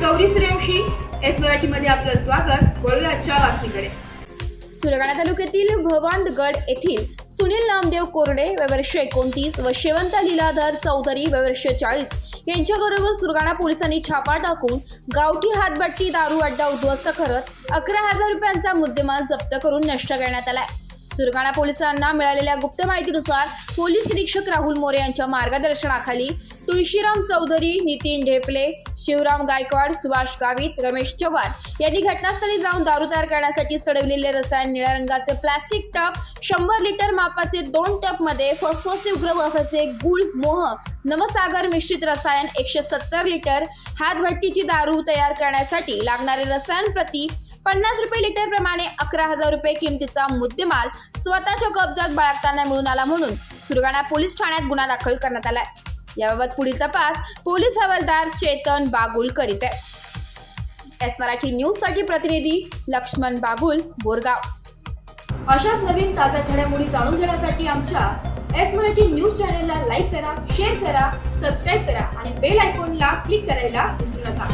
Gauri Suryavanshi, S मराठीमध्ये आपलं स्वागत। वळूया आजच्या बातमीकडे। सुरगाणा तालुक्यातील भवांदगड येथील सुनील नामदेव कोरडे वर्ष 29 व शेवंत लीलाधर चौधरी वर्ष 40 यांच्याबरोबर सुरगाणा पोलिसांनी छापा टाकून गावठी हातभट्टी दारू अड्डा उद्ध्वस्त करत 11,000 रुपयांचा मुद्देमाल जप्त करून नष्ट करण्यात आलाय। सुरगाणा पोलिसांना मिळालेल्या गुप्त माहितीनुसार पोलीस निरीक्षक राहुल मोरे यांच्या मार्गदर्शनाखाली तुळशीराम चौधरी, नितीन ढेपले, शिवराम गायकवाड, सुभाष गावित, रमेश चव्हाण यांनी घटनास्थळी जाऊन दारू तयार करण्यासाठी सडवलेले रसायन, निळ्या रंगाचे प्लास्टिक टब, 100 लिटर मापाचे 2 टब मध्ये फसफसते उग्र वासाचे गुळ, मोह, नवसागर मिश्रित रसायन, 170 लिटर हातभट्टीची दारू तयार करण्यासाठी लागणारे रसायन प्रति 50 रुपये लिटर प्रमाणे 11,000 रुपये किमतीचा मुद्देमाल स्वतःच्या कब्जात बाळगताना मिळून आला म्हणून सुरगाणा पोलीस ठाण्यात गुन्हा दाखल करण्यात आलाय। याबाबत पुढील तपास पोलीस हवालदार चेतन बागुल करीत आहे। एस मराठी न्यूज साठी प्रतिनिधी लक्ष्मण बागुल, बोरगाव। अशाच नवीन ताज्या घडामोडी जाणून घेण्यासाठी आमच्या एस मराठी न्यूज चॅनलला लाईक करा, शेअर करा, सबस्क्राईब करा आणि बेल आयकॉनला क्लिक करायला विसरू नका।